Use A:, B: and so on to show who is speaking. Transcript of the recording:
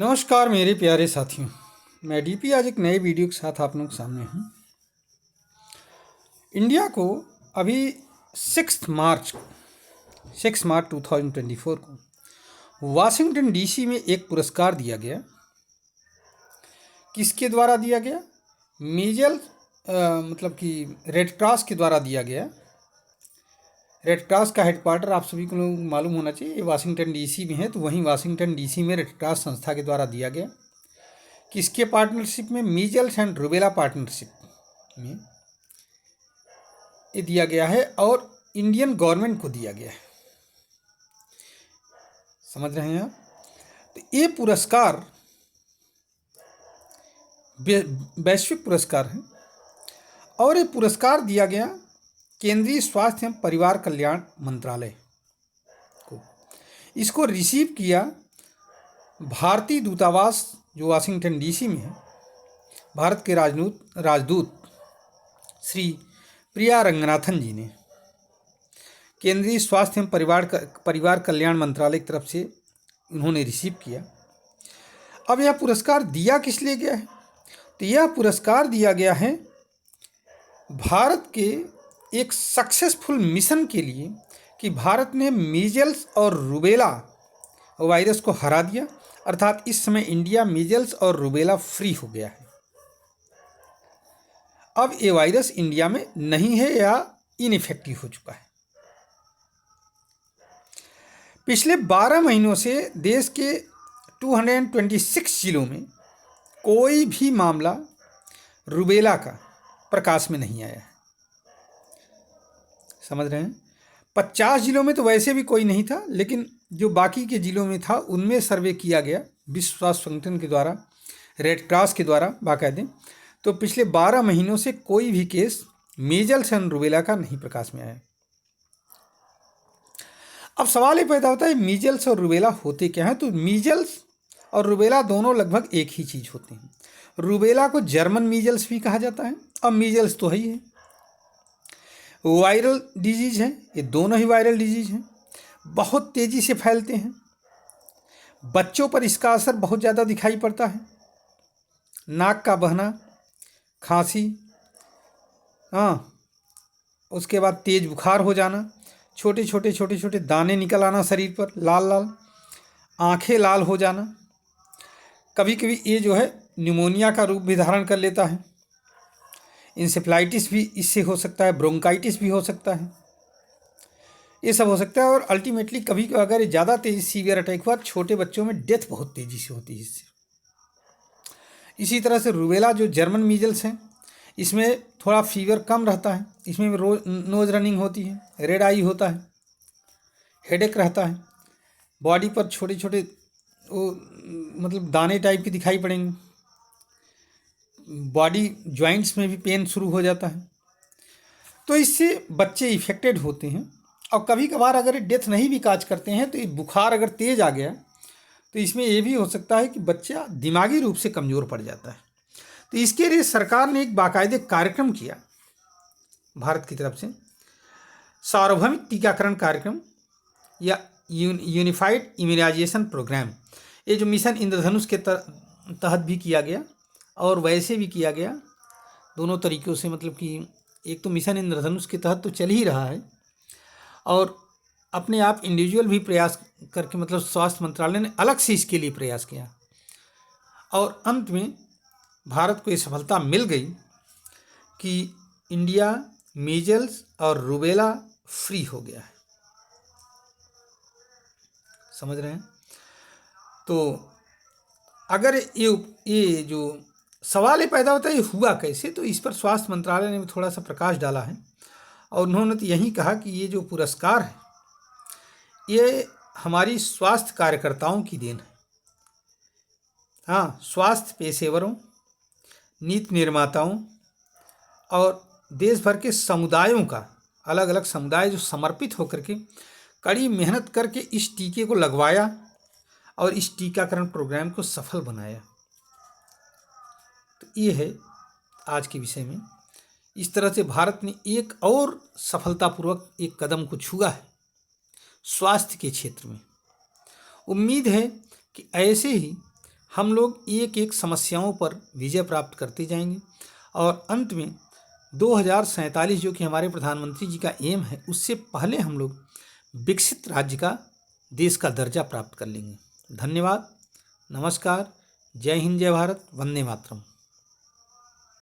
A: नमस्कार मेरे प्यारे साथियों। मैं डीपी आज एक नए वीडियो के साथ आप लोगों के सामने हूँ। इंडिया को अभी 6 मार्च 2024 को वाशिंगटन डीसी में एक पुरस्कार दिया गया। किसके द्वारा दिया गया? मतलब कि रेड क्रॉस के द्वारा दिया गया। रेड क्रॉस का हेडक्वार्टर आप सभी को मालूम होना चाहिए, ये वाशिंगटन डीसी में है, तो वहीं वाशिंगटन डीसी में रेड क्रॉस संस्था के द्वारा दिया गया। किसके पार्टनरशिप में? मीजल्स एंड रूबेला पार्टनरशिप में ये दिया गया है और इंडियन गवर्नमेंट को दिया गया है। समझ रहे हैं आप? तो ये पुरस्कार वैश्विक पुरस्कार है और ये पुरस्कार दिया गया केंद्रीय स्वास्थ्य एवं परिवार कल्याण मंत्रालय को। इसको रिसीव किया भारतीय दूतावास जो वाशिंगटन डीसी में है, भारत के राजदूत श्री प्रिया रंगनाथन जी ने केंद्रीय स्वास्थ्य एवं परिवार कल्याण मंत्रालय की तरफ से उन्होंने रिसीव किया। अब यह पुरस्कार दिया किस लिए गया है? तो यह पुरस्कार दिया गया है भारत के एक सक्सेसफुल मिशन के लिए कि भारत ने मीजल्स और रूबेला वायरस को हरा दिया, अर्थात इस समय इंडिया मीजल्स और रूबेला फ्री हो गया है। अब ये वायरस इंडिया में नहीं है या इनइफेक्टिव हो चुका है। पिछले 12 महीनों से देश के 226 जिलों में कोई भी मामला रूबेला का प्रकाश में नहीं आया है। समझ रहे हैं? 50 जिलों में तो वैसे भी कोई नहीं था, लेकिन जो बाकी के जिलों में था उनमें सर्वे किया गया विश्व स्वास्थ्य संगठन के द्वारा, रेड क्रॉस के द्वारा बाकायदे। तो पिछले 12 महीनों से कोई भी केस मीजल्स एंड रूबेला का नहीं प्रकाश में आया। अब सवाल ये पैदा होता है मीजल्स और रूबेला होते क्या हैं? तो मीजल्स और रूबेला दोनों लगभग एक ही चीज़ होते हैं। रूबेला को जर्मन मीजल्स भी कहा जाता है और मीजल्स तो है ही है, वायरल डिजीज है। ये दोनों ही वायरल डिजीज हैं, बहुत तेज़ी से फैलते हैं। बच्चों पर इसका असर बहुत ज़्यादा दिखाई पड़ता है। नाक का बहना, खांसी, उसके बाद तेज बुखार हो जाना, छोटे छोटे दाने निकल आना शरीर पर, लाल लाल, आंखें लाल हो जाना। कभी कभी ये जो है न्यूमोनिया का रूप भी धारण कर लेता है। इंसेफ्लाइटिस भी इससे हो सकता है, ब्रोंकाइटिस भी हो सकता है, ये सब हो सकता है। और अल्टीमेटली कभी अगर ज़्यादा तेज़ी सीवियर अटैक हुआ, छोटे बच्चों में डेथ बहुत तेज़ी से होती है इससे। इसी तरह से रूबेला जो जर्मन मीजल्स हैं, इसमें थोड़ा फीवर कम रहता है, इसमें नोज़ रनिंग होती है, रेड आई होता है, हेडेक रहता है, बॉडी पर छोटे छोटे मतलब दाने टाइप के दिखाई पड़ेंगे, बॉडी जॉइंट्स में भी पेन शुरू हो जाता है। तो इससे बच्चे इफेक्टेड होते हैं। और कभी कभार अगर डेथ नहीं भी काज करते हैं तो बुखार अगर तेज़ आ गया तो इसमें ये भी हो सकता है कि बच्चा दिमागी रूप से कमज़ोर पड़ जाता है। तो इसके लिए सरकार ने एक बाकायदे कार्यक्रम किया भारत की तरफ से, सार्वभौमिक टीकाकरण कार्यक्रम या यूनिफाइड इम्यूनाइजेशन प्रोग्राम। ये जो मिशन इंद्रधनुष के तहत भी किया गया और वैसे भी किया गया, दोनों तरीक़ों से। मतलब कि एक तो मिशन इंद्रधनुष के तहत तो चल ही रहा है और अपने आप इंडिविजुअल भी प्रयास करके, मतलब स्वास्थ्य मंत्रालय ने अलग से इसके लिए प्रयास किया और अंत में भारत को ये सफलता मिल गई कि इंडिया मीजल्स और रूबेला फ्री हो गया है। समझ रहे हैं? तो अगर ये जो सवाल ये पैदा होता है ये हुआ कैसे, तो इस पर स्वास्थ्य मंत्रालय ने थोड़ा सा प्रकाश डाला है और उन्होंने तो यही कहा कि ये जो पुरस्कार है ये हमारी स्वास्थ्य कार्यकर्ताओं की देन है। स्वास्थ्य पेशेवरों, नीति निर्माताओं और देश भर के समुदायों का, अलग अलग समुदाय जो समर्पित होकर के कड़ी मेहनत करके इस टीके को लगवाया और इस टीकाकरण प्रोग्राम को सफल बनाया। तो ये है आज के विषय में। इस तरह से भारत ने एक और सफलतापूर्वक एक कदम को छुआ है स्वास्थ्य के क्षेत्र में। उम्मीद है कि ऐसे ही हम लोग एक एक समस्याओं पर विजय प्राप्त करते जाएंगे और अंत में 2047 जो कि हमारे प्रधानमंत्री जी का एम है, उससे पहले हम लोग विकसित राज्य का, देश का दर्जा प्राप्त कर लेंगे। धन्यवाद, नमस्कार, जय हिंद, जय भारत, वंदे मातरम।